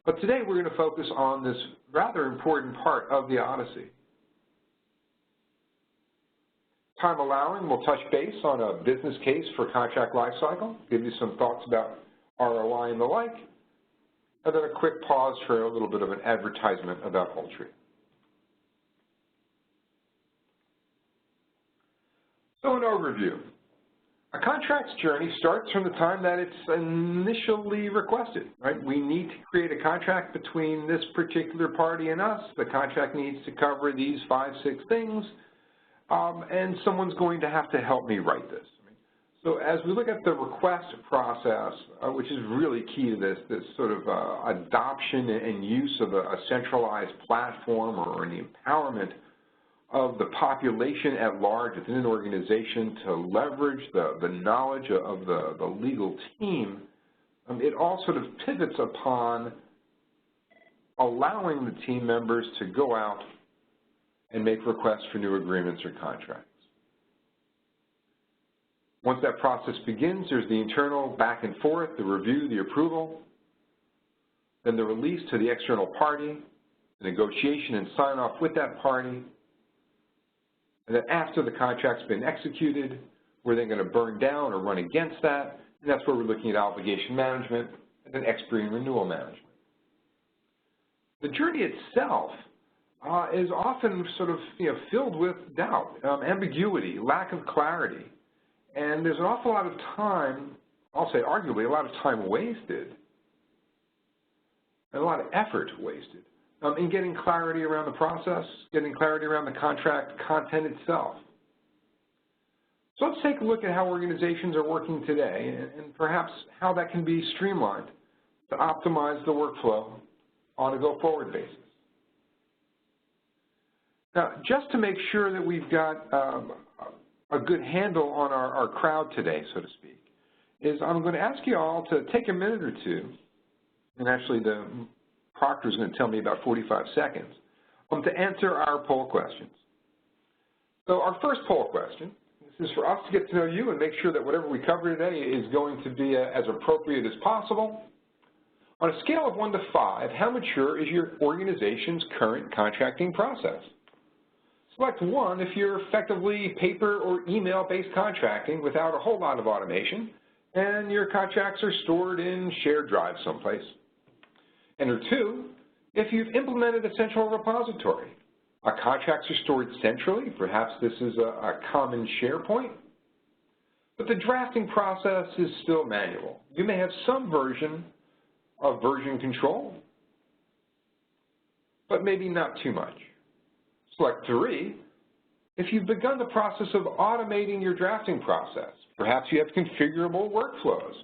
But today we're going to focus on this rather important part of the Odyssey. Time allowing, we'll touch base on a business case for contract lifecycle, give you some thoughts about ROI and the like, and then a quick pause for a little bit of an advertisement about Ultria. So an overview. A contract's journey starts from the time that it's initially requested, right? We need to create a contract between this particular party and us. The contract needs to cover these 5, 6 things, and someone's going to have to help me write this. So as we look at the request process, which is really key to this sort of adoption and use of a centralized platform or the empowerment of the population at large within an organization to leverage the knowledge of the legal team, it all sort of pivots upon allowing the team members to go out and make requests for new agreements or contracts. Once that process begins, there's the internal back and forth, the review, the approval, then the release to the external party, the negotiation and sign off with that party. And then after the contract's been executed, we're then going to burn down or run against that, and that's where we're looking at obligation management and then expiry and renewal management. The journey itself is often sort of filled with doubt, ambiguity, lack of clarity, and there's an awful lot of time, I'll say arguably a lot of time wasted, and a lot of effort wasted in getting clarity around the process, getting clarity around the contract content itself. So let's take a look at how organizations are working today and perhaps how that can be streamlined to optimize the workflow on a go-forward basis. Now, just to make sure that we've got a good handle on our crowd today, so to speak, is I'm going to ask you all to take a minute or two, and actually the proctor is going to tell me about 45 seconds, to answer our poll questions. So our first poll question, this is for us to get to know you and make sure that whatever we cover today is going to be as appropriate as possible. On a scale of 1 to 5, how mature is your organization's current contracting process? Select 1 if you're effectively paper or email-based contracting without a whole lot of automation, and your contracts are stored in shared drives someplace. Enter 2 if you've implemented a central repository. Our contracts are stored centrally, perhaps this is a common SharePoint, but the drafting process is still manual. You may have some version of version control, but maybe not too much. Select 3 if you've begun the process of automating your drafting process. Perhaps you have configurable workflows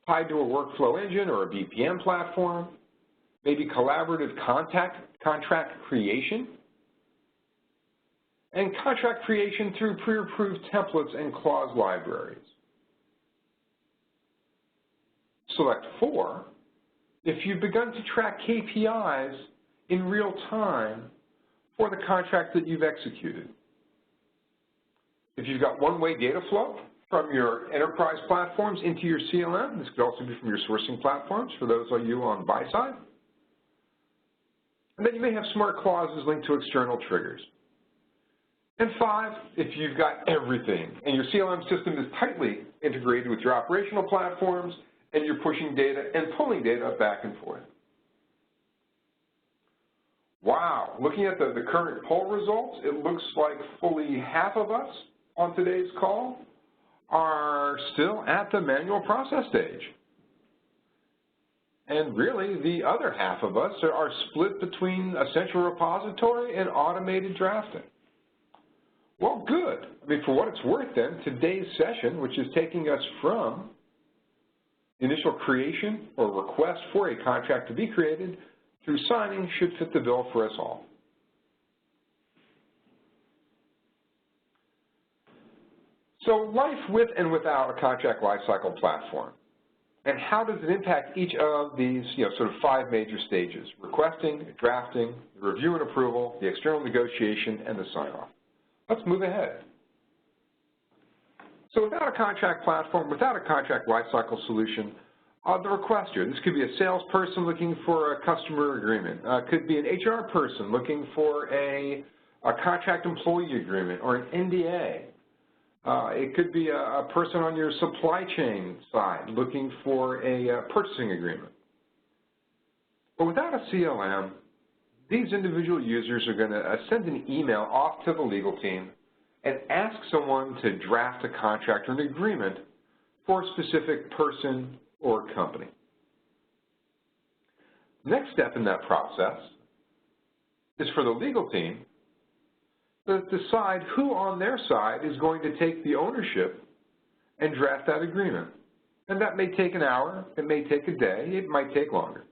tied to a workflow engine or a BPM platform, maybe collaborative contract creation, and contract creation through pre-approved templates and clause libraries. Select 4 if you've begun to track KPIs in real time for the contract that you've executed. If you've got one-way data flow from your enterprise platforms into your CLM, this could also be from your sourcing platforms for those of you on buy side. And then you may have smart clauses linked to external triggers. And 5, if you've got everything and your CLM system is tightly integrated with your operational platforms and you're pushing data and pulling data back and forth. Wow, looking at the current poll results, it looks like fully half of us on today's call are still at the manual process stage. And really, the other half of us are split between a central repository and automated drafting. Well, good. I mean, for what it's worth then, today's session, which is taking us from initial creation or request for a contract to be created through signing, should fit the bill for us all. So life with and without a contract lifecycle platform. And how does it impact each of these sort of 5 major stages: requesting, drafting, the review and approval, the external negotiation, and the sign-off? Let's move ahead. So without a contract platform, without a contract lifecycle solution, The requester. This could be a salesperson looking for a customer agreement. Could be an HR person looking for a contract employee agreement or an NDA. It could be a person on your supply chain side looking for a purchasing agreement. But without a CLM, these individual users are going to send an email off to the legal team and ask someone to draft a contract or an agreement for a specific person or company. Next step in that process is for the legal team to decide who on their side is going to take the ownership and draft that agreement. And that may take an hour, it may take a day, it might take longer.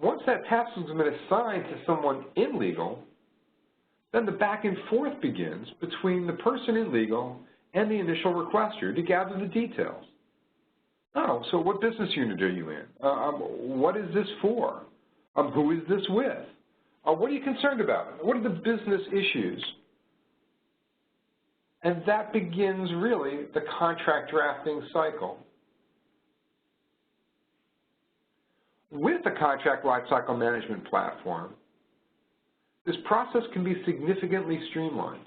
Once that task has been assigned to someone in legal, then the back and forth begins between the person in legal and the initial requester to gather the details. Oh, so what business unit are you in? What is this for? Who is this with? What are you concerned about? What are the business issues? And that begins really the contract drafting cycle. With the contract lifecycle management platform, this process can be significantly streamlined.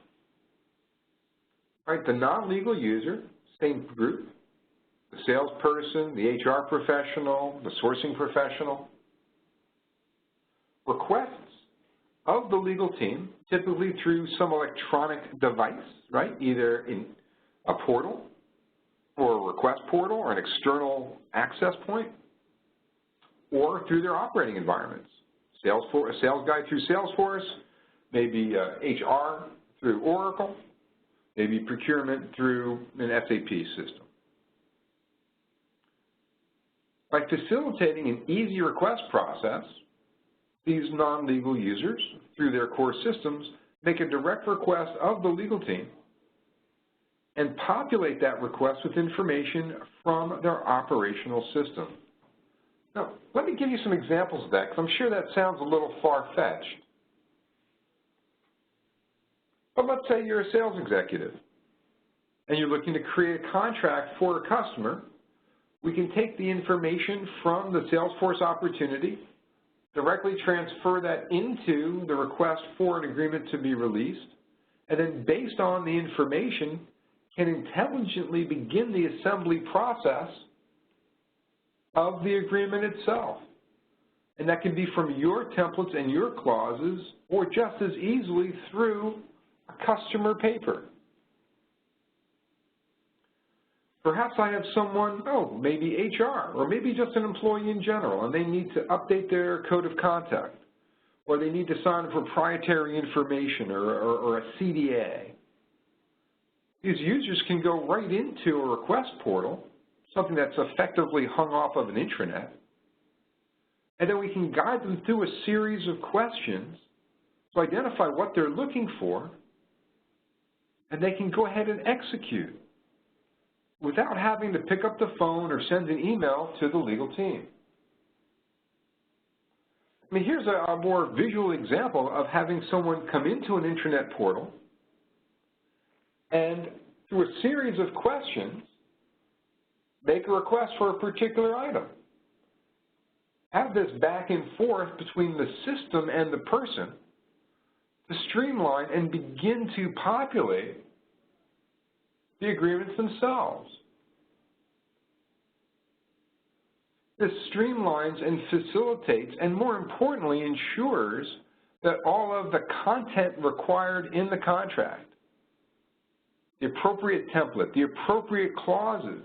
Right, the non-legal user, same group, the salesperson, the HR professional, the sourcing professional, requests of the legal team, typically through some electronic device, right, either in a portal or a request portal or an external access point, or through their operating environments. Salesforce, a sales guy through Salesforce, maybe HR through Oracle, maybe procurement through an SAP system. By facilitating an easy request process, these non-legal users, through their core systems, make a direct request of the legal team and populate that request with information from their operational system. Now, let me give you some examples of that, because I'm sure that sounds a little far-fetched. But let's say you're a sales executive and you're looking to create a contract for a customer. We can take the information from the Salesforce opportunity, directly transfer that into the request for an agreement to be released, and then based on the information, can intelligently begin the assembly process of the agreement itself. And that can be from your templates and your clauses, or just as easily through a customer paper. Perhaps I have someone, maybe HR, or maybe just an employee in general, and they need to update their code of conduct, or they need to sign proprietary information or a CDA. These users can go right into a request portal, something that's effectively hung off of an intranet, and then we can guide them through a series of questions to identify what they're looking for, and they can go ahead and execute without having to pick up the phone or send an email to the legal team. I mean, here's a more visual example of having someone come into an intranet portal and through a series of questions, make a request for a particular item. Have this back and forth between the system and the person to streamline and begin to populate the agreements themselves. This streamlines and facilitates, and more importantly, ensures that all of the content required in the contract, the appropriate template, the appropriate clauses,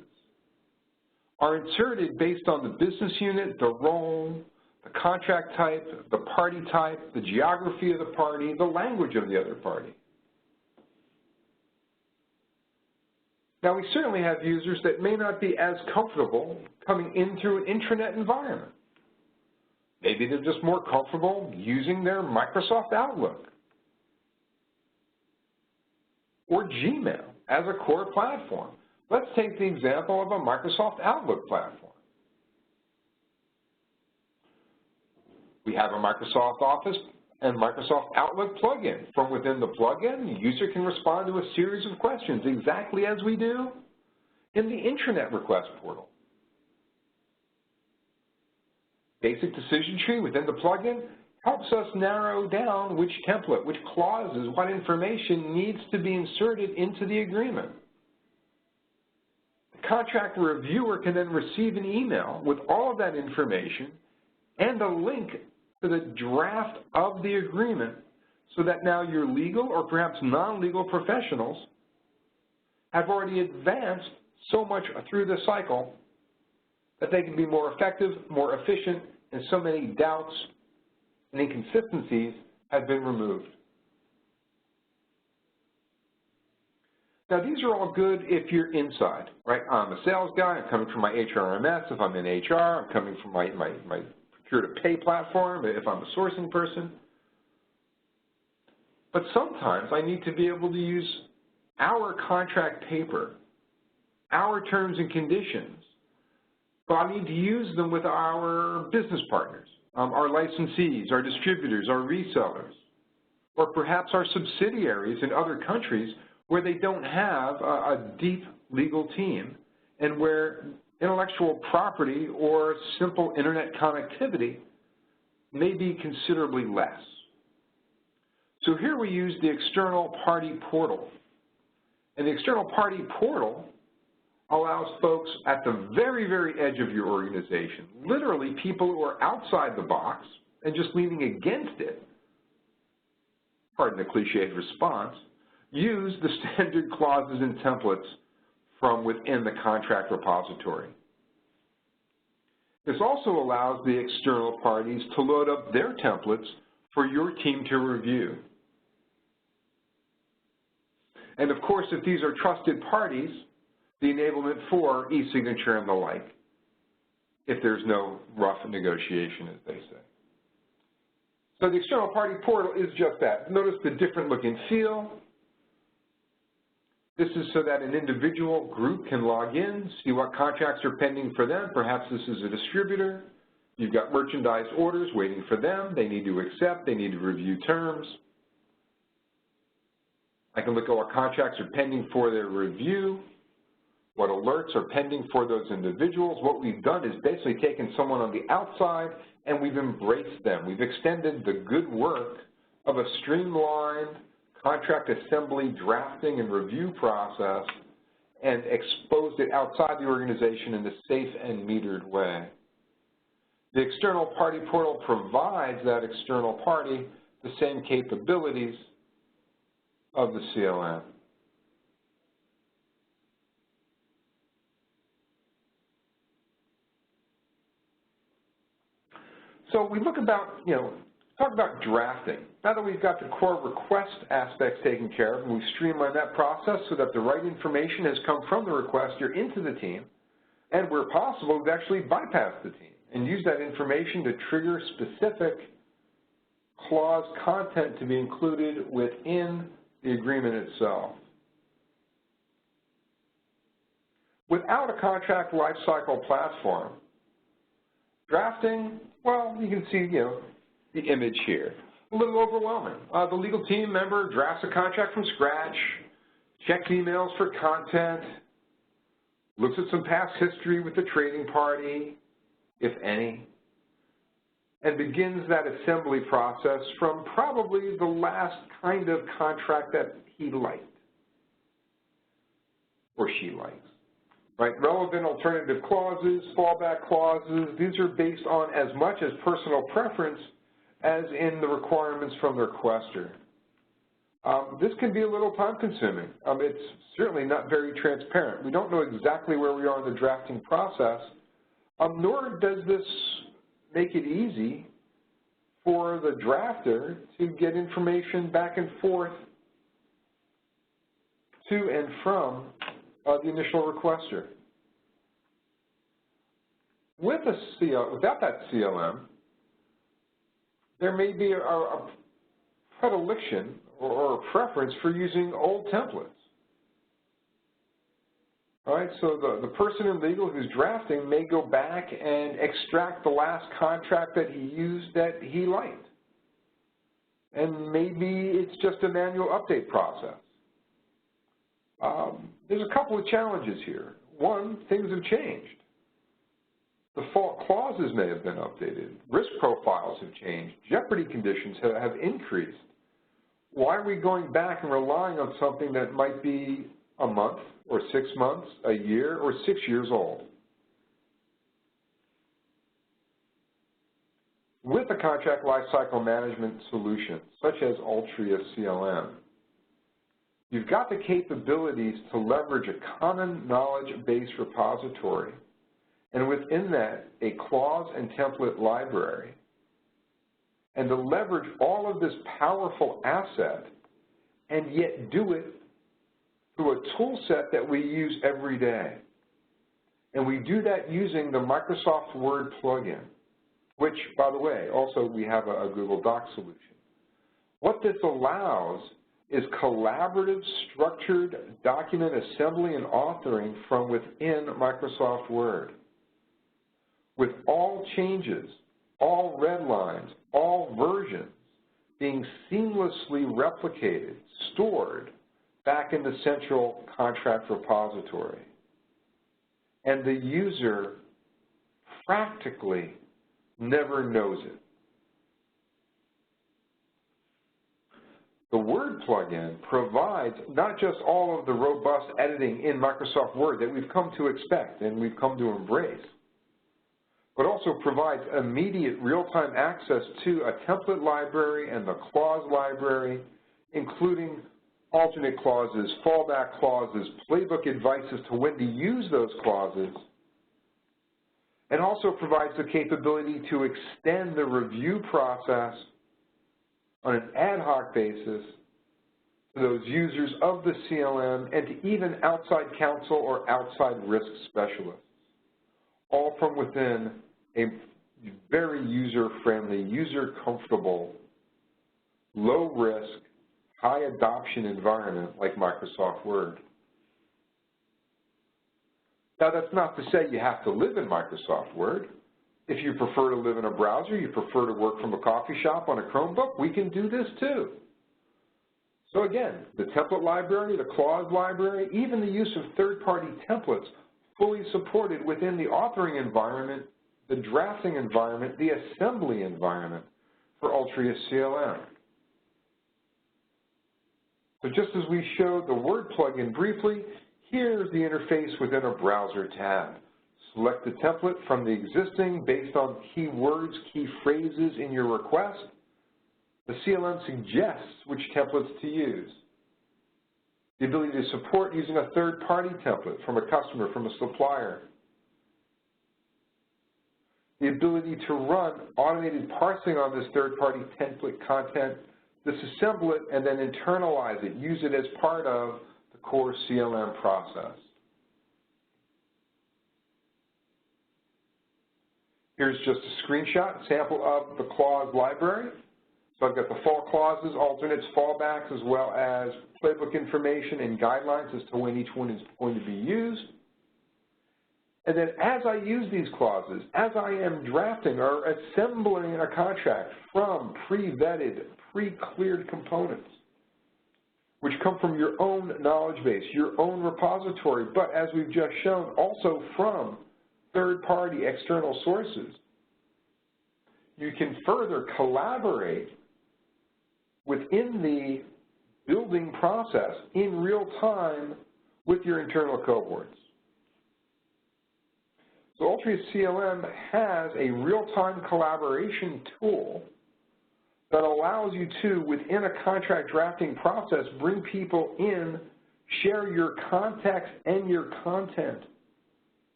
are inserted based on the business unit, the role, the contract type, the party type, the geography of the party, the language of the other party. Now, we certainly have users that may not be as comfortable coming in through an intranet environment. Maybe they're just more comfortable using their Microsoft Outlook or Gmail as a core platform. Let's take the example of a Microsoft Outlook platform. We have a Microsoft Office and Microsoft Outlook plugin. From within the plugin, the user can respond to a series of questions exactly as we do in the intranet request portal. basic decision tree within the plugin helps us narrow down which template, which clauses, what information needs to be inserted into the agreement. The contract reviewer can then receive an email with all of that information and a link to the draft of the agreement so that now your legal or perhaps non-legal professionals have already advanced so much through the cycle that they can be more effective, more efficient, and so many doubts and inconsistencies have been removed. Now, these are all good if you're inside, right? I'm a sales guy, I'm coming from my HRMS. If I'm in HR, I'm coming from my procure-to-pay platform, if I'm a sourcing person. But sometimes I need to be able to use our contract paper, our terms and conditions, but I need to use them with our business partners, our licensees, our distributors, our resellers, or perhaps our subsidiaries in other countries where they don't have a deep legal team and where intellectual property or simple internet connectivity may be considerably less. So here we use the external party portal. And the external party portal allows folks at the very, very edge of your organization, literally people who are outside the box and just leaning against it, pardon the cliched response, use the standard clauses and templates from within the contract repository. This also allows the external parties to load up their templates for your team to review. And of course, if these are trusted parties, the enablement for e-signature and the like, if there's no rough negotiation, as they say. So the external party portal is just that. Notice the different look and feel. This is so that an individual group can log in, see what contracts are pending for them. Perhaps this is a distributor. You've got merchandise orders waiting for them. They need to accept. They need to review terms. I can look at what contracts are pending for their review, what alerts are pending for those individuals. What we've done is basically taken someone on the outside and we've embraced them. We've extended the good work of a streamlined contract assembly, drafting, and review process and exposed it outside the organization in a safe and metered way. The external party portal provides that external party the same capabilities of the CLM. So we look about, talk about drafting. Now that we've got the core request aspects taken care of, and we've streamlined that process so that the right information has come from the requester into the team, and where possible, we've actually bypassed the team and used that information to trigger specific clause content to be included within the agreement itself. Without a contract lifecycle platform, drafting, well, you can see, the image here. A little overwhelming. The legal team member drafts a contract from scratch, checks emails for content, looks at some past history with the trading party, if any, and begins that assembly process from probably the last kind of contract that he liked or she likes. Right? Relevant alternative clauses, fallback clauses, these are based on as much as personal preference as in the requirements from the requester. This can be a little time-consuming. It's certainly not very transparent. We don't know exactly where we are in the drafting process, nor does this make it easy for the drafter to get information back and forth to and from the initial requester. Without that CLM, there may be a predilection or a preference for using old templates. All right, so the person in legal who's drafting may go back and extract the last contract that he used that he liked. And maybe it's just a manual update process. There's a couple of challenges here. One, things have changed. Default clauses may have been updated. Risk profiles have changed. Jeopardy conditions have increased. Why are we going back and relying on something that might be a month or 6 months, a year, or 6 years old? With a contract lifecycle management solution, such as Ultria CLM, you've got the capabilities to leverage a common knowledge-based repository, and within that, a clause and template library, and to leverage all of this powerful asset and yet do it through a tool set that we use every day. And we do that using the Microsoft Word plugin, which, by the way, also we have a Google Docs solution. What this allows is collaborative, structured document assembly and authoring from within Microsoft Word, with all changes, all red lines, all versions being seamlessly replicated, stored back in the central contract repository. And the user practically never knows it. The Word plugin provides not just all of the robust editing in Microsoft Word that we've come to expect and we've come to embrace, but also provides immediate real-time access to a template library and the clause library, including alternate clauses, fallback clauses, playbook advice as to when to use those clauses, and also provides the capability to extend the review process on an ad hoc basis to those users of the CLM and to even outside counsel or outside risk specialists, all from within a very user-friendly, user-comfortable, low-risk, high-adoption environment like Microsoft Word. Now, that's not to say you have to live in Microsoft Word. If you prefer to live in a browser, you prefer to work from a coffee shop on a Chromebook, we can do this too. So again, the template library, the clause library, even the use of third-party templates fully supported within the authoring environment, the drafting environment, the assembly environment for Ultria CLM. So just as we showed the Word plugin briefly, here's the interface within a browser tab. Select the template from the existing based on keywords, key phrases in your request. The CLM suggests which templates to use. The ability to support using a third-party template from a customer, from a supplier. The ability to run automated parsing on this third-party template content, disassemble it, and then internalize it, use it as part of the core CLM process. Here's just a screenshot, sample of the clause library. So I've got the fall clauses, alternates, fallbacks, as well as playbook information and guidelines as to when each one is going to be used. And then as I use these clauses, as I am drafting or assembling a contract from pre-vetted, pre-cleared components, which come from your own knowledge base, your own repository, but as we've just shown, also from third-party external sources, you can further collaborate within the building process in real time with your internal cohorts. So Ultria CLM has a real-time collaboration tool that allows you to, within a contract drafting process, bring people in, share your context and your content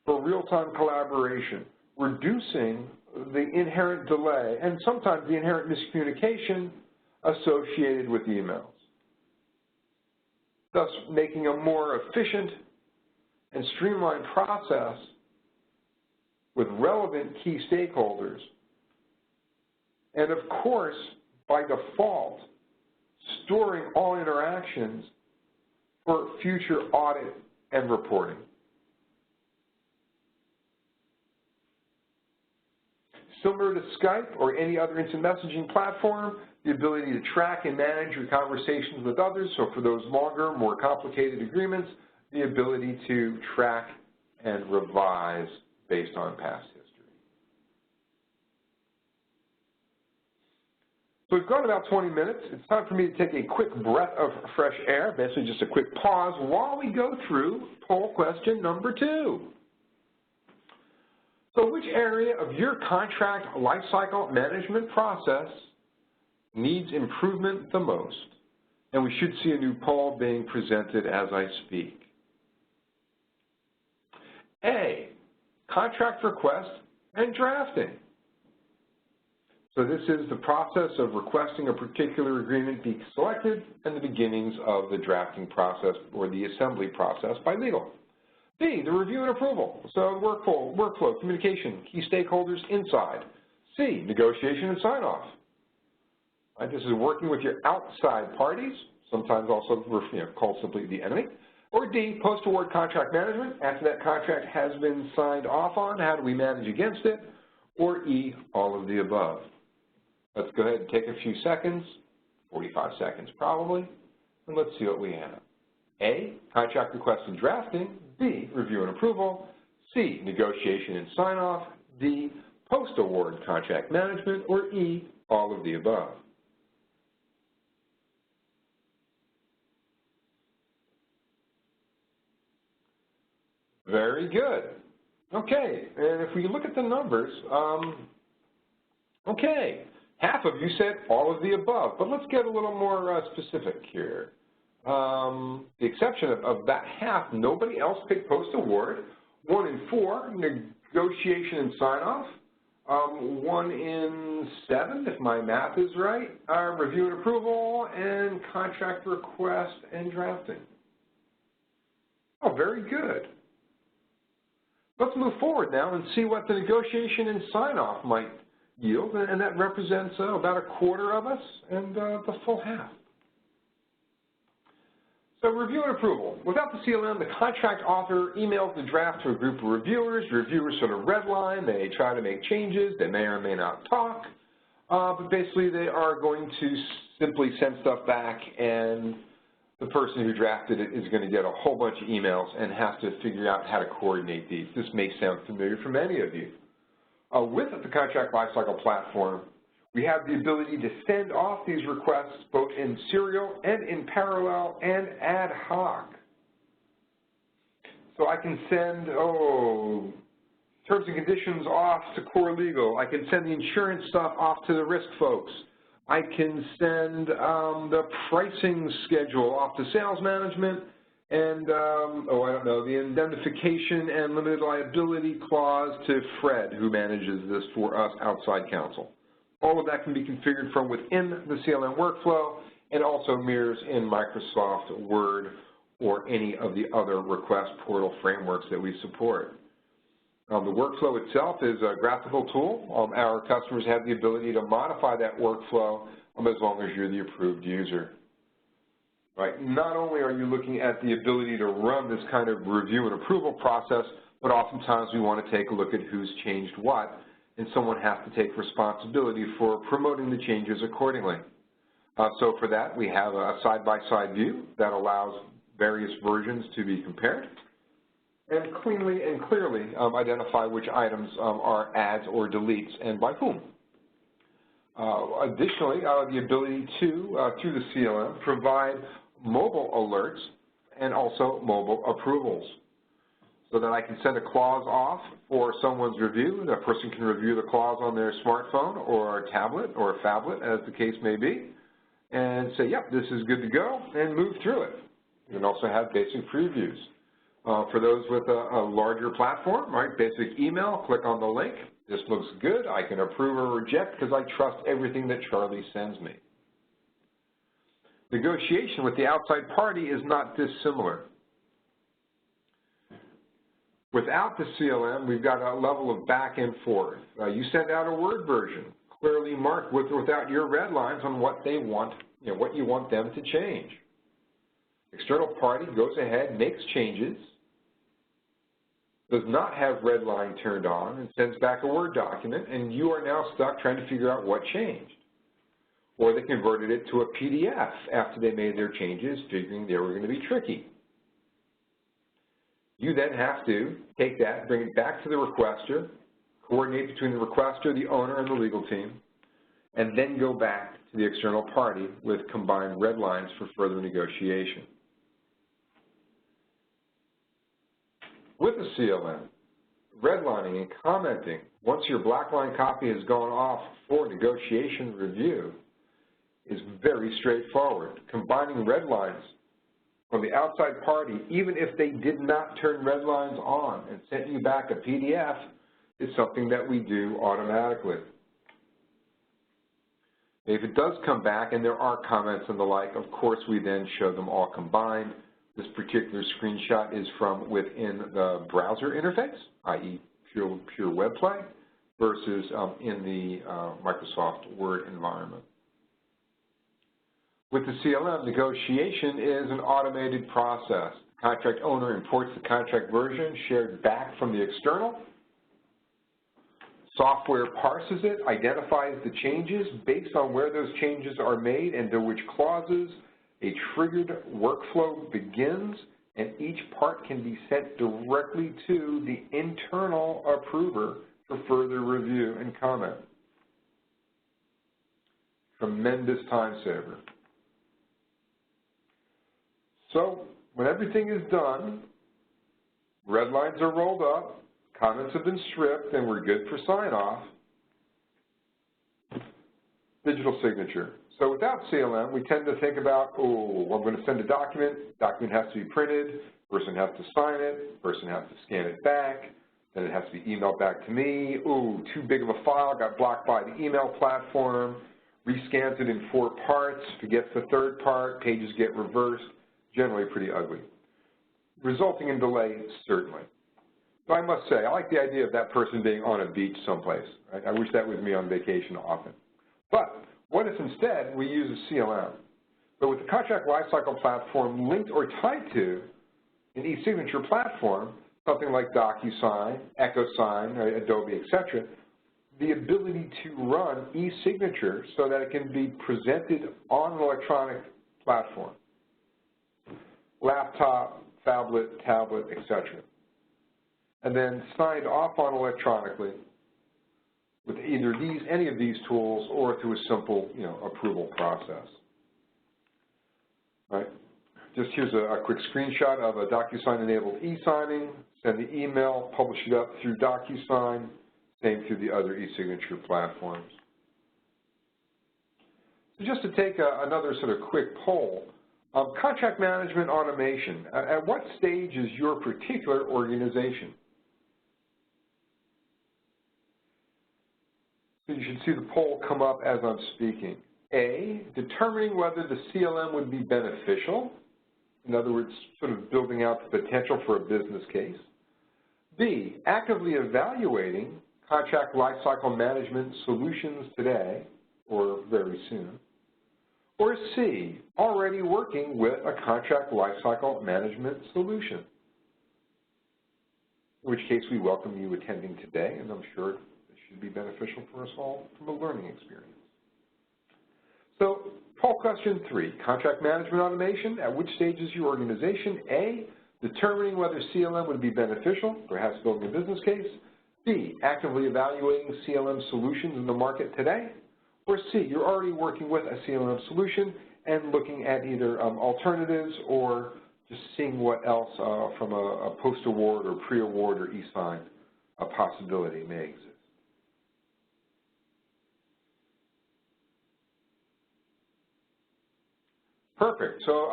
for real-time collaboration, reducing the inherent delay and sometimes the inherent miscommunication associated with emails, thus making a more efficient and streamlined process with relevant key stakeholders, and of course, by default, storing all interactions for future audit and reporting. Similar to Skype or any other instant messaging platform, the ability to track and manage your conversations with others, so for those longer, more complicated agreements, the ability to track and revise based on past history. So we've gone about 20 minutes. It's time for me to take a quick breath of fresh air, basically just a quick pause while we go through poll question number 2. So which area of your contract lifecycle management process needs improvement the most? And we should see a new poll being presented as I speak. A, contract request and drafting. So this is the process of requesting a particular agreement be selected and the beginnings of the drafting process or the assembly process by legal. B, the review and approval, so workflow, communication, key stakeholders inside. C, negotiation and sign-off. Right, this is working with your outside parties, sometimes also called simply the enemy. Or D, post-award contract management, after that contract has been signed off on, how do we manage against it? Or E, all of the above. Let's go ahead and take a few seconds, 45 seconds probably, and let's see what we have. A, contract request and drafting. B, review and approval. C, negotiation and sign-off. D, post-award contract management. Or E, all of the above. Very good. Okay, and if we look at the numbers, okay, half of you said all of the above, but let's get a little more specific here. The exception of that half, nobody else picked post-award. 1 in 4, negotiation and sign-off. 1 in 7, if my math is right, review and approval, and contract request and drafting. Oh, very good. Let's move forward now and see what the negotiation and sign-off might yield, and that represents about a quarter of us and the full half. So review and approval. Without the CLM, the contract author emails the draft to a group of reviewers. Reviewers sort of redline. They try to make changes. They may or may not talk. But basically, they are going to simply send stuff back, and the person who drafted it is going to get a whole bunch of emails and have to figure out how to coordinate these. This may sound familiar for many of you. With the Contract Lifecycle platform, we have the ability to send off these requests both in serial and in parallel and ad hoc. So I can send, terms and conditions off to core legal. I can send the insurance stuff off to the risk folks. I can send the pricing schedule off to sales management and, the indemnification and limited liability clause to Fred, who manages this for us outside counsel. All of that can be configured from within the CLM workflow and also mirrors in Microsoft Word or any of the other request portal frameworks that we support. The workflow itself is a graphical tool. Our customers have the ability to modify that workflow as long as you're the approved user. Right? Not only are you looking at the ability to run this kind of review and approval process, but oftentimes we want to take a look at who's changed what, and someone has to take responsibility for promoting the changes accordingly. So for that, we have a side-by-side view that allows various versions to be compared and cleanly and clearly identify which items are adds or deletes and by whom. Additionally, the ability to, through the CLM, provide mobile alerts and also mobile approvals, so that I can send a clause off for someone's review. That person can review the clause on their smartphone or a tablet or a phablet, as the case may be, and say, yep, this is good to go, and move through it. You can also have basic previews. For those with a larger platform, right, basic email, click on the link. This looks good. I can approve or reject because I trust everything that Charlie sends me. Negotiation with the outside party is not dissimilar. Without the CLM, we've got a level of back and forth. You send out a Word version, clearly marked with or without your red lines on what they want, what you want them to change. External party goes ahead, makes changes, does not have red line turned on, and sends back a Word document, and you are now stuck trying to figure out what changed. Or they converted it to a PDF after they made their changes, figuring they were going to be tricky. You then have to take that, bring it back to the requester, coordinate between the requester, the owner, and the legal team, and then go back to the external party with combined red lines for further negotiation. With the CLM, redlining and commenting, once your black line copy has gone off for negotiation review, is very straightforward. Combining red lines from the outside party, even if they did not turn red lines on and sent you back a PDF, is something that we do automatically. If it does come back and there are comments and the like, of course we then show them all combined. This particular screenshot is from within the browser interface, i.e. pure web play, versus in the Microsoft Word environment. With the CLM, negotiation is an automated process. The contract owner imports the contract version shared back from the external. Software parses it, identifies the changes based on where those changes are made and to which clauses. A triggered workflow begins, and each part can be sent directly to the internal approver for further review and comment. Tremendous time saver. So when everything is done, red lines are rolled up, comments have been stripped, and we're good for sign-off. Digital signature. So without CLM, we tend to think about, oh, I'm going to send a document has to be printed, person has to sign it, person has to scan it back, then it has to be emailed back to me. Ooh, too big of a file, got blocked by the email platform, rescans it in 4 parts, forgets the 3rd part, pages get reversed, generally pretty ugly. Resulting in delay, certainly. So I must say, I like the idea of that person being on a beach someplace. Right? I wish that was me on vacation often. But what if instead we use a CLM? But with the contract lifecycle platform linked or tied to an e-signature platform, something like DocuSign, EchoSign, Adobe, etc., the ability to run e-signature so that it can be presented on an electronic platform, laptop, tablet, etc., and then signed off on electronically with either any of these tools or through a simple, approval process. Right? Just here's a quick screenshot of a DocuSign-enabled e-signing. Send the email, publish it up through DocuSign, same through the other e-signature platforms. So just to take another sort of quick poll, contract management automation, at what stage is your particular organization? So you should see the poll come up as I'm speaking. A, determining whether the CLM would be beneficial, in other words, sort of building out the potential for a business case. B, actively evaluating contract lifecycle management solutions today or very soon. Or C, already working with a contract lifecycle management solution, in which case we welcome you attending today, and I'm sure it should be beneficial for us all from a learning experience. So, poll question 3, contract management automation, at which stage is your organization? A, determining whether CLM would be beneficial, perhaps building a business case. B, actively evaluating CLM solutions in the market today. Or C, you're already working with a CLM solution and looking at either alternatives or just seeing what else from a post-award or pre-award or e-sign a possibility may exist. Perfect. So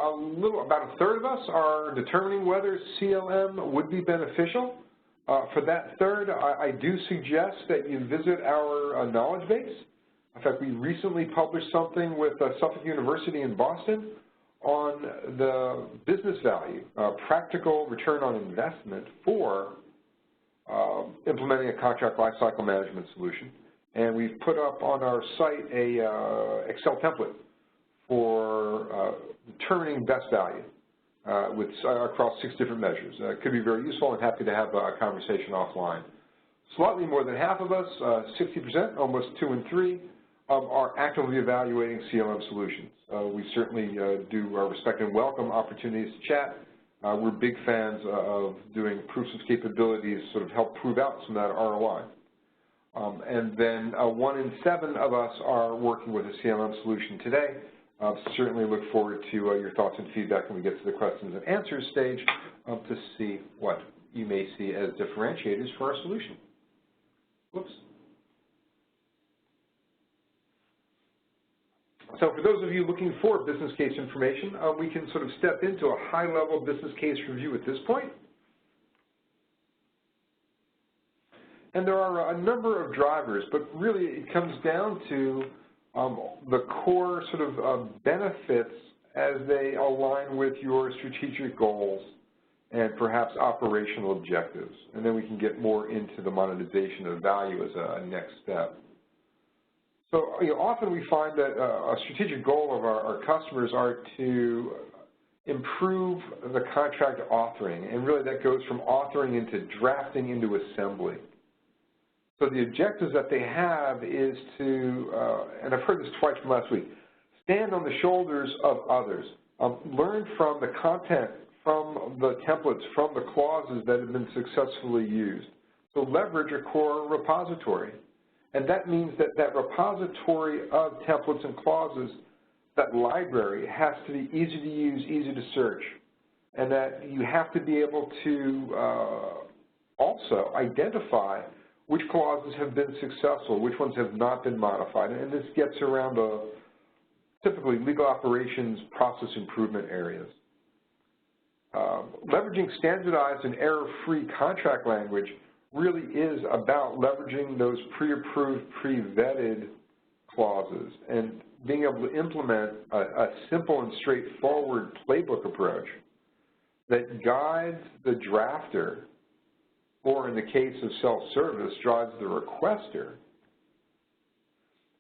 about a third of us are determining whether CLM would be beneficial. For that third, I do suggest that you visit our knowledge base. In fact, we recently published something with Suffolk University in Boston on the business value, practical return on investment for implementing a contract lifecycle management solution. And we've put up on our site a Excel template for determining best value across 6 different measures. It could be very useful. I'm happy to have a conversation offline. Slightly more than half of us, 60%, almost 2 in 3, are actively evaluating CLM solutions. We certainly do respect and welcome opportunities to chat. We're big fans of doing proofs of capabilities, sort of help prove out some of that ROI. And then 1 in 7 of us are working with a CLM solution today. Certainly look forward to your thoughts and feedback when we get to the questions and answers stage to see what you may see as differentiators for our solution. Whoops. So for those of you looking for business case information, we can sort of step into a high-level business case review at this point. And there are a number of drivers, but really it comes down to the core sort of benefits as they align with your strategic goals and perhaps operational objectives. And then we can get more into the monetization of value as a next step. So often we find that a strategic goal of our customers are to improve the contract authoring, and really that goes from authoring into drafting into assembly. So the objectives that they have is to, and I've heard this twice from last week, stand on the shoulders of others, learn from the content, from the templates, from the clauses that have been successfully used. So leverage a core repository. And that means that that repository of templates and clauses, that library, has to be easy to use, easy to search, and that you have to be able to also identify which clauses have been successful, which ones have not been modified. And this gets around typically legal operations process improvement areas. Leveraging standardized and error-free contract language really is about leveraging those pre-approved, pre-vetted clauses and being able to implement a simple and straightforward playbook approach that guides the drafter, or in the case of self-service, drives the requester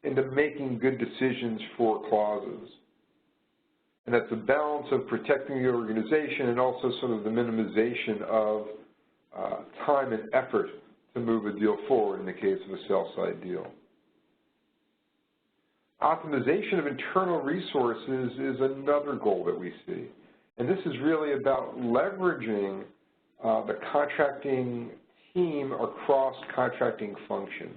into making good decisions for clauses. And that's a balance of protecting the organization and also sort of the minimization of time and effort to move a deal forward in the case of a sell-side deal. Optimization of internal resources is another goal that we see. And this is really about leveraging the contracting team across contracting functions.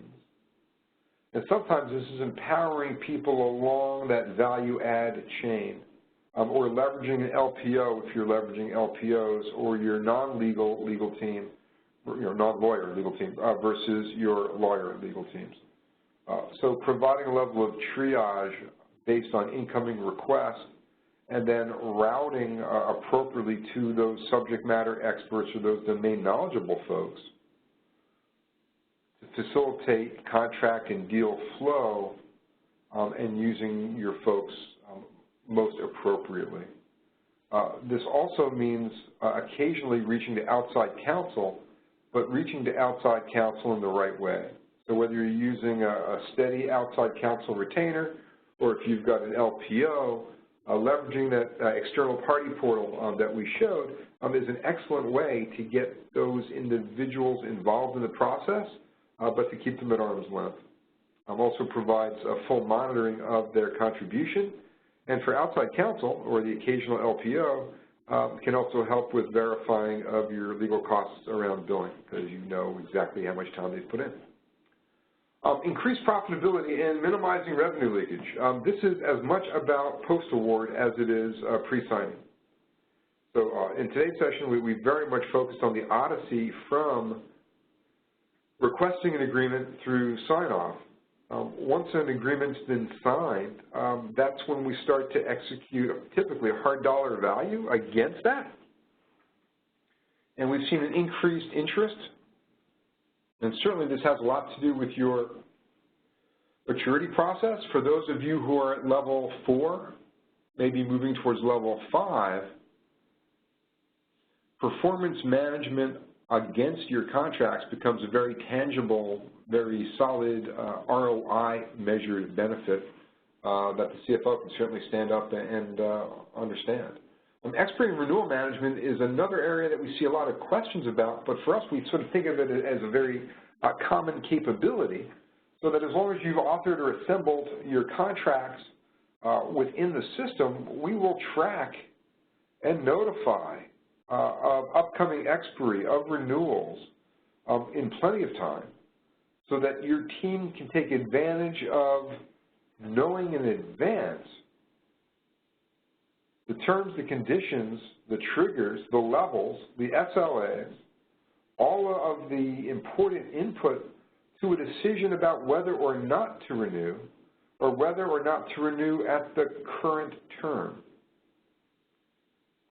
And sometimes this is empowering people along that value-add chain, or leveraging an LPO if you're leveraging LPOs, or your non-legal legal team, or your non-lawyer legal team versus your lawyer legal teams. So providing a level of triage based on incoming requests and then routing appropriately to those subject matter experts or those domain knowledgeable folks to facilitate contract and deal flow and using your folks most appropriately. This also means occasionally reaching to outside counsel, but reaching to outside counsel in the right way. So whether you're using a steady outside counsel retainer or if you've got an LPO, leveraging that external party portal that we showed is an excellent way to get those individuals involved in the process, but to keep them at arm's length. Also provides a full monitoring of their contribution. And for outside counsel, or the occasional LPO, can also help with verifying of your legal costs around billing, because you know exactly how much time they've put in. Increased profitability and minimizing revenue leakage. This is as much about post-award as it is pre-signing. So in today's session, we very much focused on the Odyssey from requesting an agreement through sign-off. Once an agreement's been signed, that's when we start to execute typically a hard dollar value against that. And we've seen an increased interest, and certainly this has a lot to do with your maturity process. For those of you who are at level 4, maybe moving towards level 5, performance management against your contracts becomes a very tangible, very solid ROI measured benefit that the CFO can certainly stand up and understand. Expiry and renewal management is another area that we see a lot of questions about, but for us we sort of think of it as a very common capability, so that as long as you've authored or assembled your contracts within the system, we will track and notify of upcoming expiry, of renewals in plenty of time, so that your team can take advantage of knowing in advance the terms, the conditions, the triggers, the levels, the SLAs, all of the important input to a decision about whether or not to renew, or whether or not to renew at the current term.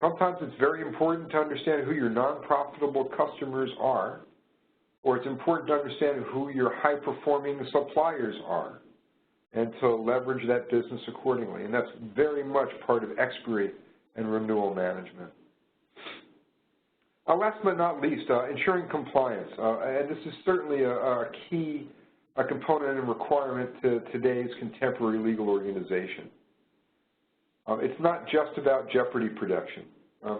Sometimes it's very important to understand who your non-profitable customers are, or it's important to understand who your high-performing suppliers are, and to leverage that business accordingly. And that's very much part of expiry and renewal management. Last but not least, ensuring compliance. And this is certainly a key component and requirement to today's contemporary legal organization. It's not just about jeopardy protection.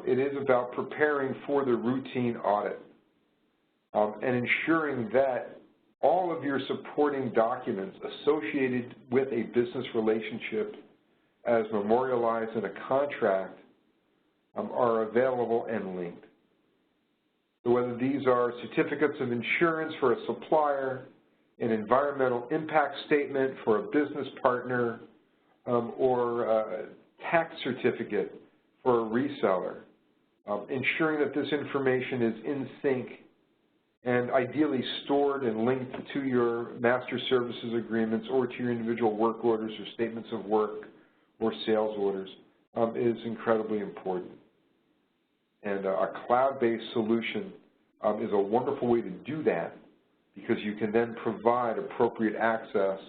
It is about preparing for the routine audit and ensuring that all of your supporting documents associated with a business relationship as memorialized in a contract are available and linked. So whether these are certificates of insurance for a supplier, an environmental impact statement for a business partner, or a tax certificate for a reseller, ensuring that this information is in sync and ideally stored and linked to your master services agreements or to your individual work orders or statements of work or sales orders is incredibly important. And a cloud-based solution is a wonderful way to do that, because you can then provide appropriate access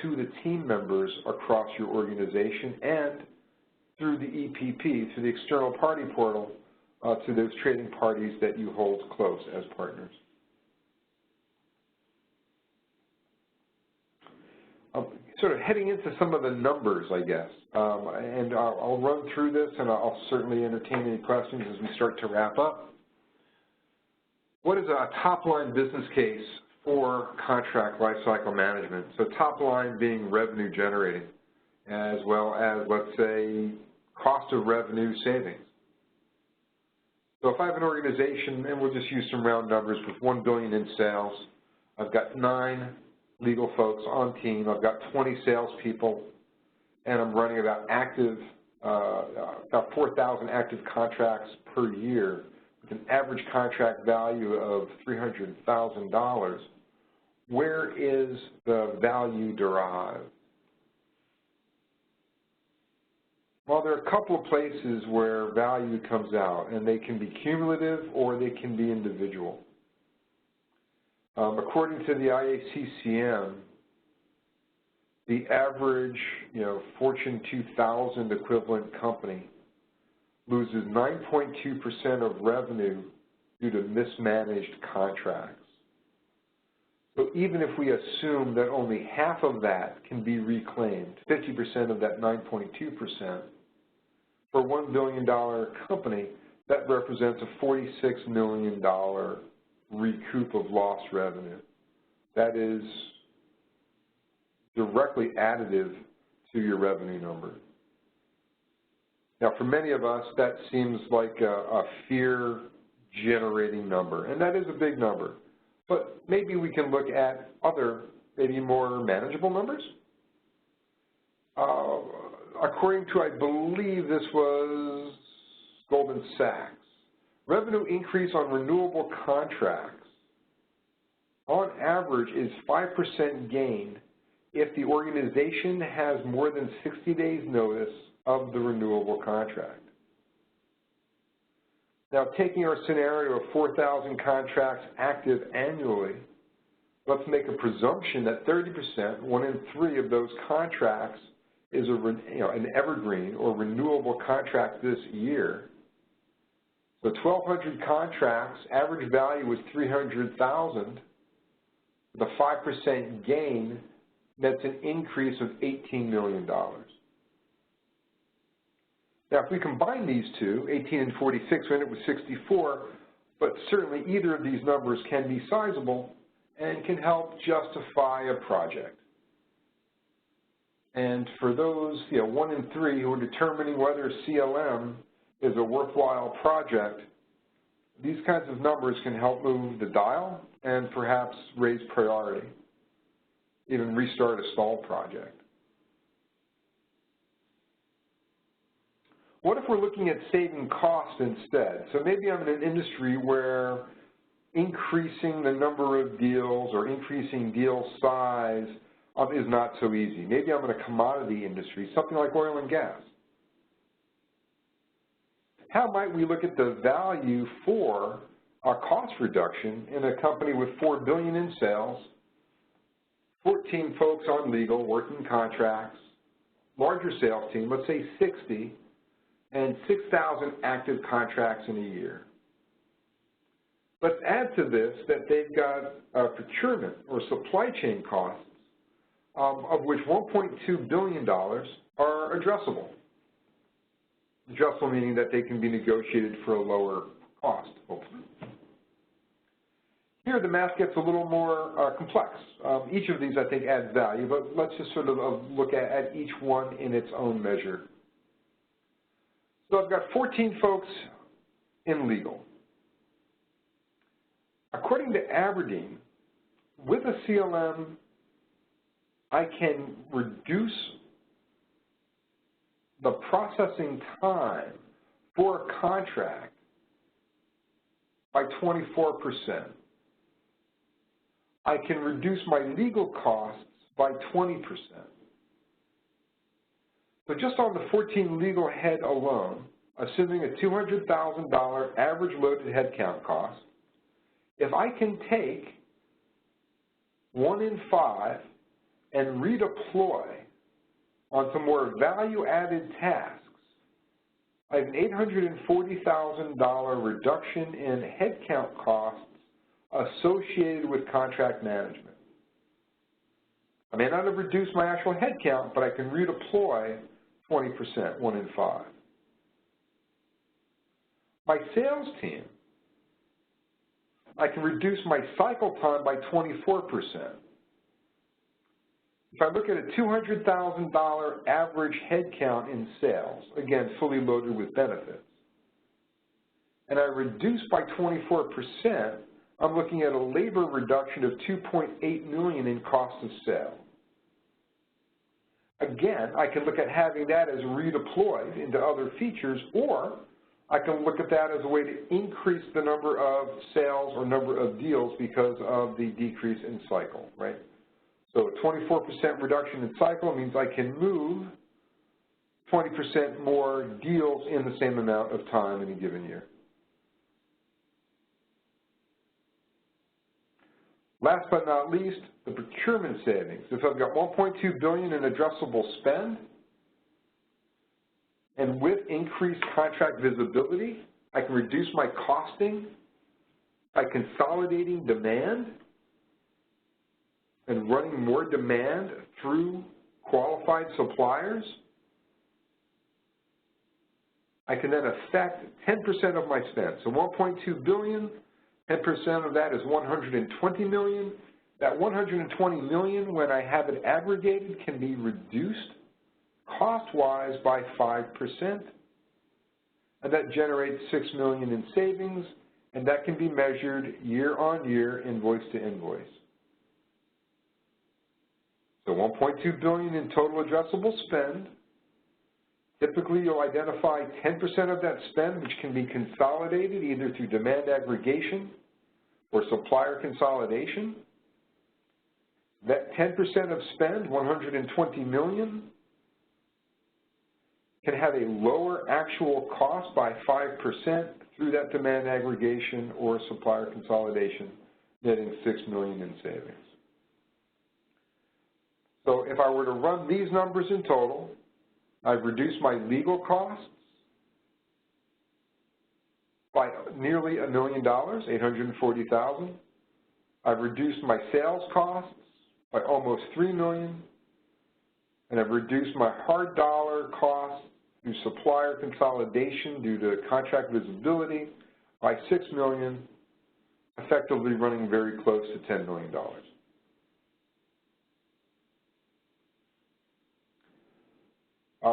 to the team members across your organization and through the EPP, through the external party portal, to those trading parties that you hold close as partners. Sort of heading into some of the numbers, I guess, and I'll run through this, and I'll certainly entertain any questions as we start to wrap up. What is a top-line business case for contract lifecycle management? So top line being revenue generating, as well as, let's say, cost of revenue savings. So if I have an organization, and we'll just use some round numbers, with $1 billion in sales, I've got 9 legal folks on team, I've got 20 salespeople, and I'm running about 4,000 active contracts per year with an average contract value of $300,000. Where is the value derived? Well, there are a couple of places where value comes out, and they can be cumulative or they can be individual. According to the IACCM, the average, Fortune 2000 equivalent company loses 9.2% of revenue due to mismanaged contracts. So even if we assume that only half of that can be reclaimed, 50% of that 9.2%, for a $1 billion company, that represents a $46 million recoup of lost revenue. That is directly additive to your revenue number. Now, for many of us, that seems like a fear-generating number, and that is a big number. But maybe we can look at other, maybe more manageable numbers. According to, I believe this was Goldman Sachs, revenue increase on renewable contracts on average is 5% gain if the organization has more than 60 days notice of the renewable contract. Now, taking our scenario of 4,000 contracts active annually, let's make a presumption that 30%, 1 in 3 of those contracts, is an evergreen or renewable contract this year. So 1,200 contracts, average value was $300,000. The 5% gain, that's an increase of $18 million. Now, if we combine these two, 18 and 46, we end up with 64, but certainly either of these numbers can be sizable and can help justify a project. And for those 1 in 3 who are determining whether CLM is a worthwhile project, these kinds of numbers can help move the dial and perhaps raise priority, even restart a stalled project. What if we're looking at saving costs instead? So maybe I'm in an industry where increasing the number of deals or increasing deal size is not so easy. Maybe I'm in a commodity industry, something like oil and gas. How might we look at the value for a cost reduction in a company with $4 billion in sales, 14 folks on legal, working contracts, larger sales team, let's say 60, and 6,000 active contracts in a year? Let's add to this that they've got procurement or supply chain costs, of which $1.2 billion are addressable. Addressable meaning that they can be negotiated for a lower cost, hopefully. Here the math gets a little more complex. Each of these, I think, adds value, but let's just sort of look at each one in its own measure. So I've got 14 folks in legal. According to Aberdeen, with a CLM, I can reduce the processing time for a contract by 24%. I can reduce my legal costs by 20%. So just on the 14 legal head alone, assuming a $200,000 average loaded headcount cost, if I can take 1 in 5 and redeploy onto more value-added tasks, I have an $840,000 reduction in headcount costs associated with contract management. I may not have reduced my actual headcount, but I can redeploy 20%, 1 in 5. My sales team, I can reduce my cycle time by 24%. If I look at a $200,000 average headcount in sales, again, fully loaded with benefits, and I reduce by 24%, I'm looking at a labor reduction of $2.8 million in cost of sale. Again, I can look at having that as redeployed into other features, or I can look at that as a way to increase the number of sales or number of deals because of the decrease in cycle, right? So a 24% reduction in cycle means I can move 20% more deals in the same amount of time in a given year. Last but not least, the procurement savings. If I've got $1.2 billion in addressable spend, and with increased contract visibility, I can reduce my costing by consolidating demand and running more demand through qualified suppliers. I can then affect 10% of my spend. So $1.2 billion, 10% of that is $120 million. That $120 million, when I have it aggregated, can be reduced cost-wise by 5%. And that generates $6 million in savings, and that can be measured year on year, invoice to invoice. So $1.2 billion in total addressable spend. Typically, you'll identify 10% of that spend, which can be consolidated either through demand aggregation or supplier consolidation. That 10% of spend, $120 million, can have a lower actual cost by 5% through that demand aggregation or supplier consolidation, netting $6 million in savings. So if I were to run these numbers in total, I've reduced my legal costs by nearly $1 million, $840,000. I've reduced my sales costs by almost $3 million, and I've reduced my hard dollar costs through supplier consolidation due to contract visibility by $6 million, effectively running very close to $10 million.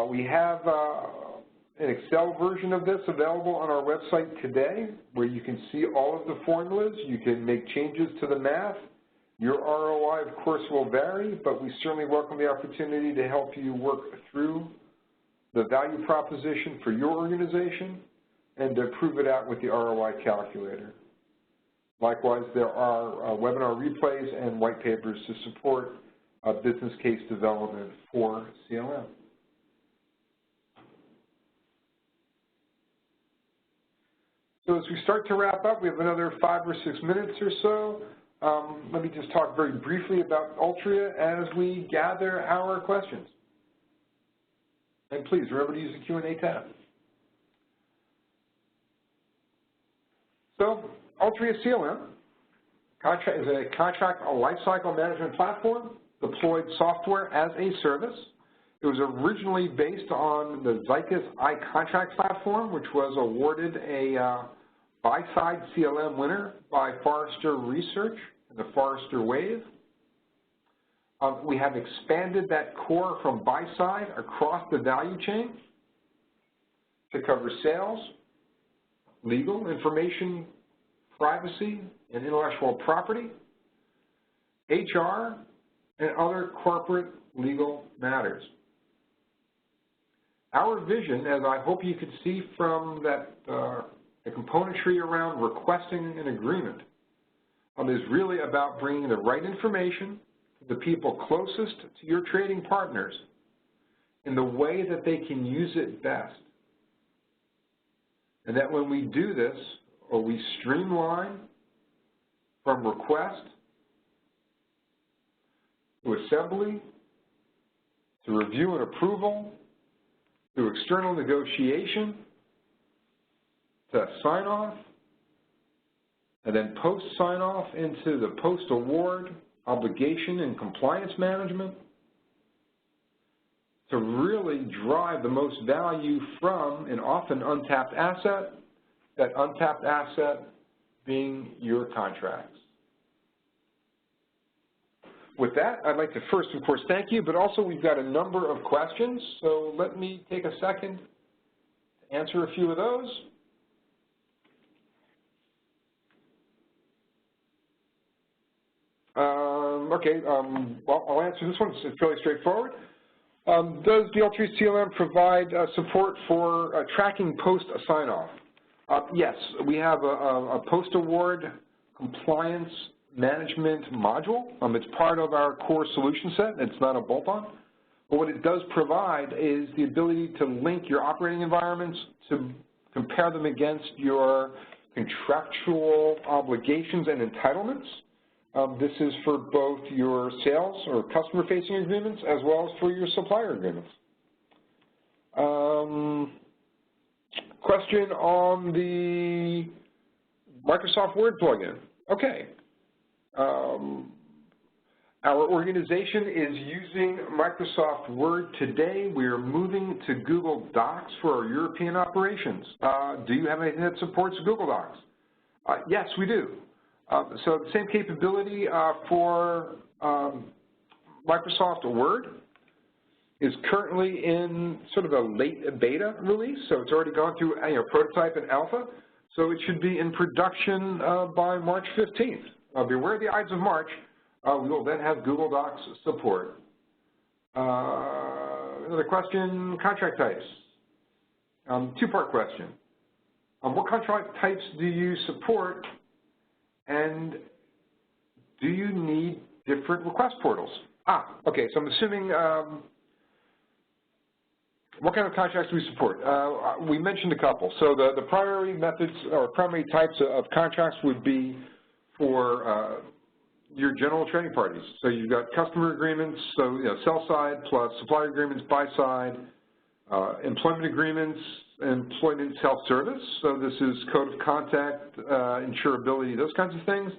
We have an Excel version of this available on our website today where you can see all of the formulas. You can make changes to the math. Your ROI, of course, will vary, but we certainly welcome the opportunity to help you work through the value proposition for your organization and to prove it out with the ROI calculator. Likewise, there are webinar replays and white papers to support business case development for CLM. So as we start to wrap up, we have another 5 or 6 minutes or so. Let me just talk very briefly about Ultria as we gather our questions. And please, remember to use the Q&A tab. So, Ultria CLM is a contract lifecycle management platform, deployed software as a service. It was originally based on the Zycus iContract platform, which was awarded a buy-side CLM winner by Forrester Research in the Forrester Wave. We have expanded that core from buy-side across the value chain to cover sales, legal, information, privacy, and intellectual property, HR, and other corporate legal matters. Our vision, as I hope you could see from that the componentry around requesting an agreement, is really about bringing the right information to the people closest to your trading partners in the way that they can use it best. And that when we do this, or we streamline from request to assembly, to review and approval, to external negotiation, to sign-off, and then post-sign-off into the post-award obligation and compliance management, to really drive the most value from an often untapped asset, that untapped asset being your contracts. With that, I'd like to first, of course, thank you, but also we've got a number of questions, so let me take a second to answer a few of those. Well, I'll answer this one. It's fairly straightforward. Does the Ultria CLM provide support for tracking post-sign-off? Yes, we have a post-award compliance management module. It's part of our core solution set. It's not a bolt-on. But what it does provide is the ability to link your operating environments, to compare them against your contractual obligations and entitlements. This is for both your sales or customer-facing agreements as well as for your supplier agreements. Question on the Microsoft Word plugin. Okay. Our organization is using Microsoft Word today. We are moving to Google Docs for our European operations. Do you have anything that supports Google Docs? Yes, we do. So the same capability for Microsoft Word is currently in sort of a late beta release, so it's already gone through prototype and alpha, so it should be in production by March 15th. Beware of the Ides of March. We will then have Google Docs support. Another question, contract types. Two-part question. What contract types do you support, and do you need different request portals? Okay, so I'm assuming what kind of contracts do we support? We mentioned a couple. So the primary methods or primary types of contracts would be for your general trading parties. So you've got customer agreements, so sell side plus supplier agreements, buy side, employment agreements, employment self-service. So this is code of conduct, insurability, those kinds of things.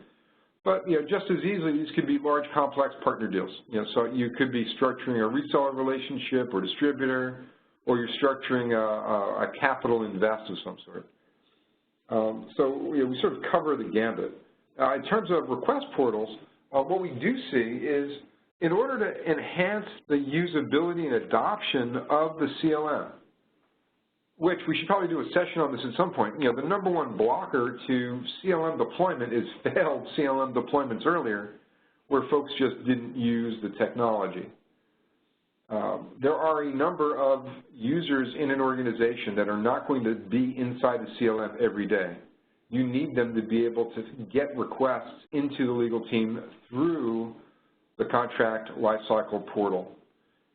But just as easily, these could be large, complex partner deals. So you could be structuring a reseller relationship or distributor, or you're structuring a capital invest of some sort. So we sort of cover the gambit. In terms of request portals, what we do see is in order to enhance the usability and adoption of the CLM, which we should probably do a session on this at some point. You know, the number one blocker to CLM deployment is failed CLM deployments earlier, where folks just didn't use the technology. There are a number of users in an organization that are not going to be inside the CLM every day. You need them to be able to get requests into the legal team through the contract lifecycle portal.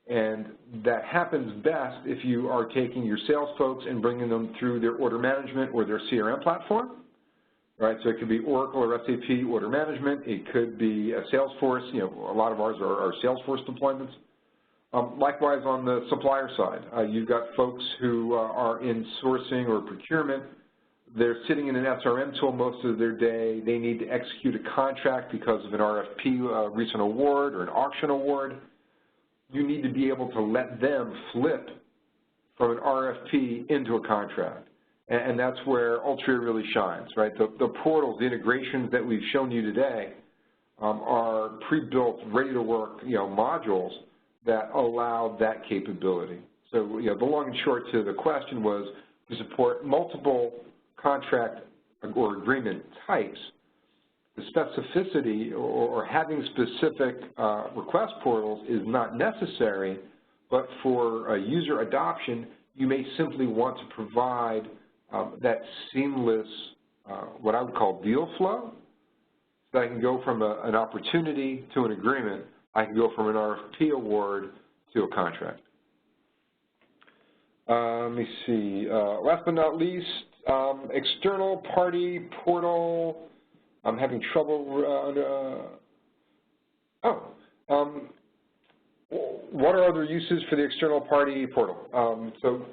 And that happens best if you are taking your sales folks and bringing them through their order management or their CRM platform, right? So it could be Oracle or SAP order management. It could be a Salesforce. You know, a lot of ours are Salesforce deployments. Likewise, on the supplier side, you've got folks who are in sourcing or procurement. They're sitting in an SRM tool most of their day. They need to execute a contract because of an RFP recent award or an auction award. You need to be able to let them flip from an RFP into a contract. And that's where Ultria really shines, right? The portals, the integrations that we've shown you today are pre-built, ready-to-work, you know, modules that allow that capability. So, you know, the long and short to the question was to support multiple contract or agreement types. The specificity or having specific request portals is not necessary, but for user adoption, you may simply want to provide that seamless, what I would call deal flow, so I can go from an opportunity to an agreement. I can go from an RFP award to a contract. Let me see. Last but not least, external party portal. I'm having trouble. What are other uses for the external party portal? So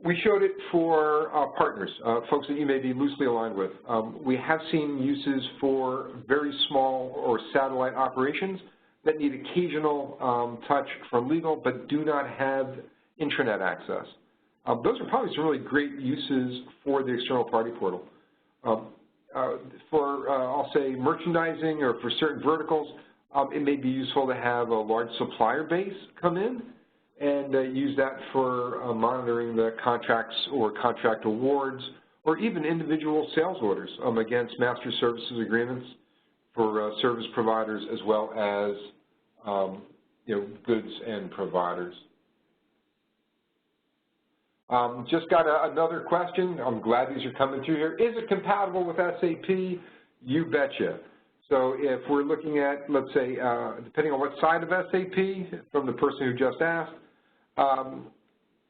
we showed it for partners, folks that you may be loosely aligned with. We have seen uses for very small or satellite operations that need occasional touch from legal but do not have intranet access. Those are probably some really great uses for the external party portal. I'll say merchandising or for certain verticals, it may be useful to have a large supplier base come in and use that for monitoring the contracts or contract awards or even individual sales orders against master services agreements for service providers as well as you know, goods and providers. Just got another question. I'm glad these are coming through here. Is it compatible with SAP? You betcha. So if we're looking at, let's say, depending on what side of SAP, from the person who just asked,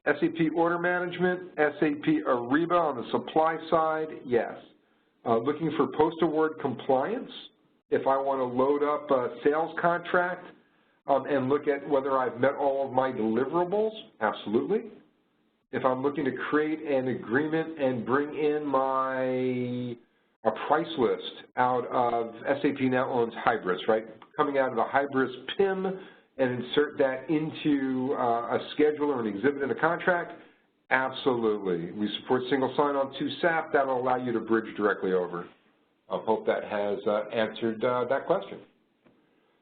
SAP Order Management, SAP Ariba on the supply side, yes. Looking for post-award compliance, if I want to load up a sales contract and look at whether I've met all of my deliverables, absolutely. If I'm looking to create an agreement and bring in a price list out of SAP now owns Hybris, right? Coming out of the Hybris PIM and insert that into a schedule or an exhibit in a contract, absolutely. We support single sign-on to SAP. That will allow you to bridge directly over. I hope that has answered that question.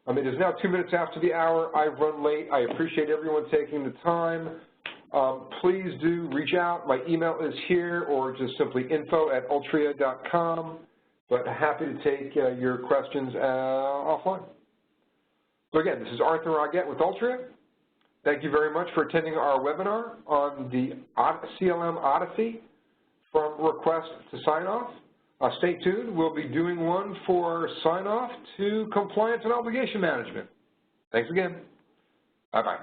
It is now 2 minutes after the hour. I've run late. I appreciate everyone taking the time. Please do reach out. My email is here, or just simply info@ultria.com. But happy to take your questions offline. So again, this is Arthur Raguette with Ultria. Thank you very much for attending our webinar on the CLM Odyssey from request to sign-off. Stay tuned. We'll be doing one for sign-off to compliance and obligation management. Thanks again. Bye-bye.